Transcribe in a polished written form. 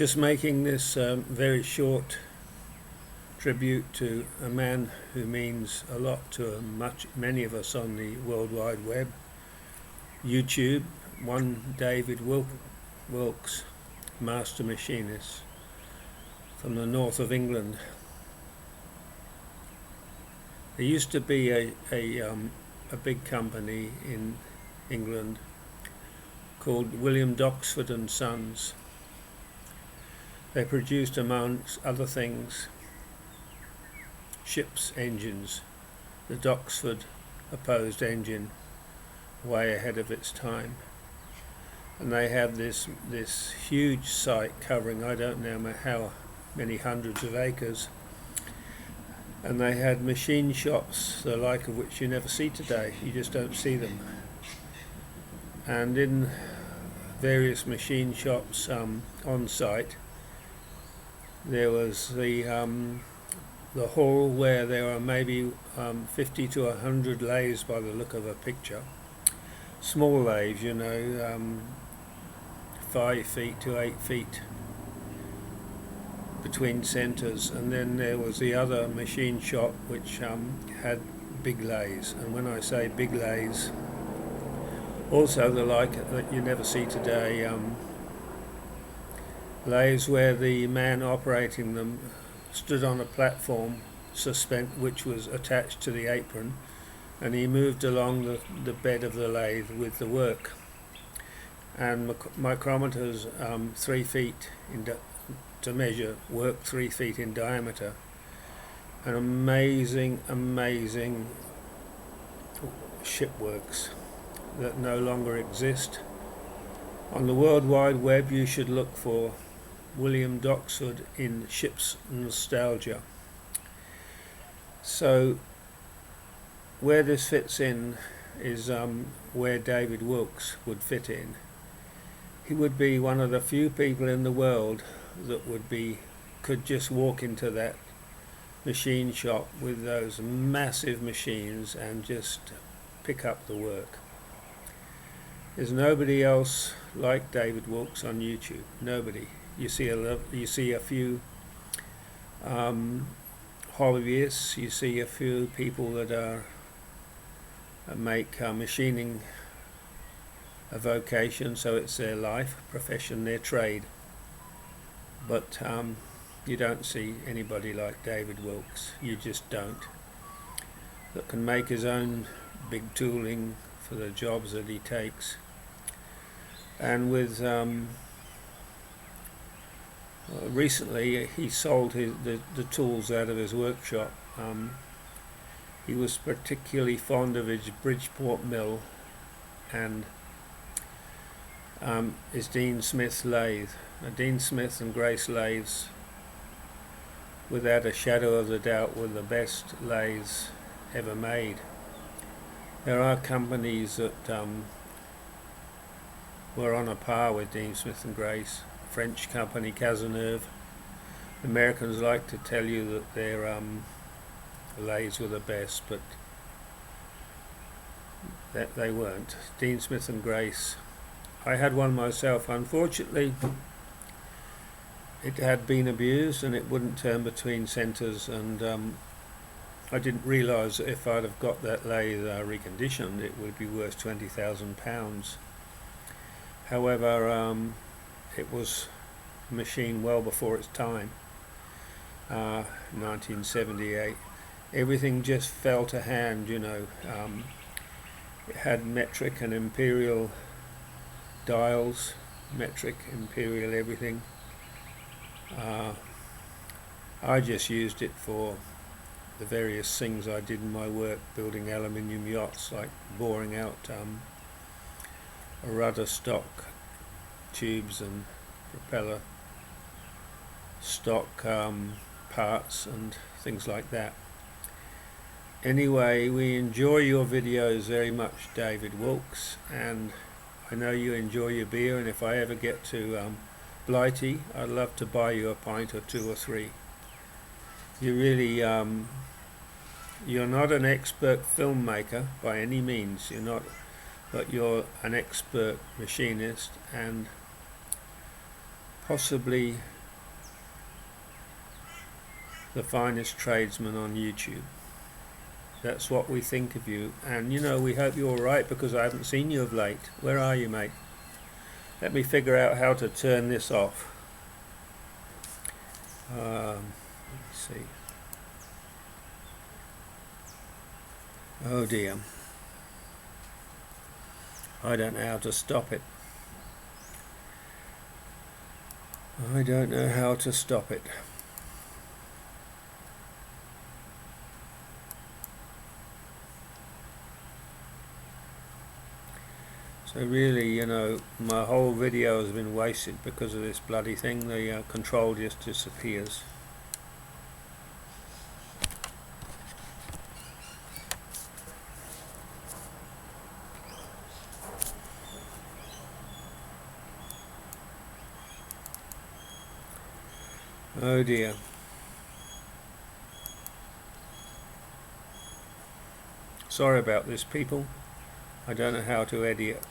Just making this very short tribute to a man who means a lot to many of us on the World Wide Web, YouTube, one David Wilks, master machinist from the north of England. There used to be a big company in England called William Doxford and Sons. They produced, amongst other things, ships' engines. The Doxford opposed engine, way ahead of its time. And they had this huge site covering I don't know how many hundreds of acres. And they had machine shops, the like of which you never see today. You just don't see them. And in various machine shops on site, there was the hall where there were maybe 50 to 100 lathes by the look of a picture. Small lathes, 5 feet to 8 feet between centres. And then there was the other machine shop which had big lathes. And when I say big lathes, also the like that you never see today, lathes where the man operating them stood on a platform which was attached to the apron, and he moved along the bed of the lathe with the work. And micrometers 3 feet to measure work 3 feet in diameter. An amazing shipworks that no longer exist. On the World Wide Web you should look for William Doxford in Ship's Nostalgia. So where this fits in is where David Wilks would fit in. He would be one of the few people in the world that could just walk into that machine shop with those massive machines and just pick up the work. There's nobody else like David Wilks on YouTube. Nobody. You see a few hobbyists. You see a few people that make machining a vocation, so it's their life, profession, their trade. But you don't see anybody like David Wilks. You just don't. That can make his own big tooling for the jobs that he takes. And with recently he sold the tools out of his workshop. He was particularly fond of his Bridgeport mill and his Dean Smith lathe. Dean Smith and Grace lathes, without a shadow of a doubt, were the best lathes ever made. There are companies that were on a par with Dean Smith and Grace. French company Cazeneuve. Americans like to tell you that their lathes were the best, but that they weren't. Dean Smith and Grace. I had one myself. Unfortunately, it had been abused and it wouldn't turn between centres, and I didn't realise that if I'd have got that lathe reconditioned, it would be worth £20,000. However, it was a machine well before its time, 1978. Everything just fell to hand, It had metric and imperial dials, metric, imperial, everything. I just used it for the various things I did in my work, building aluminium yachts, like boring out rudder stock tubes and propeller stock parts and things like that. Anyway, we enjoy your videos very much, David Wilks, and I know you enjoy your beer, and if I ever get to Blighty, I'd love to buy you a pint or 2 or 3. You really you're not an expert filmmaker by any means, you're not, but you're an expert machinist and possibly the finest tradesman on YouTube. That's what we think of you, and you know, we hope you're alright, because I haven't seen you of late. Where are you, mate? Let me figure out how to turn this off. Let's see. Oh dear. I don't know how to stop it. I don't know how to stop it. So really, you know, my whole video has been wasted because of this bloody thing. The control just disappears. Oh dear. Sorry about this, people. I don't know how to edit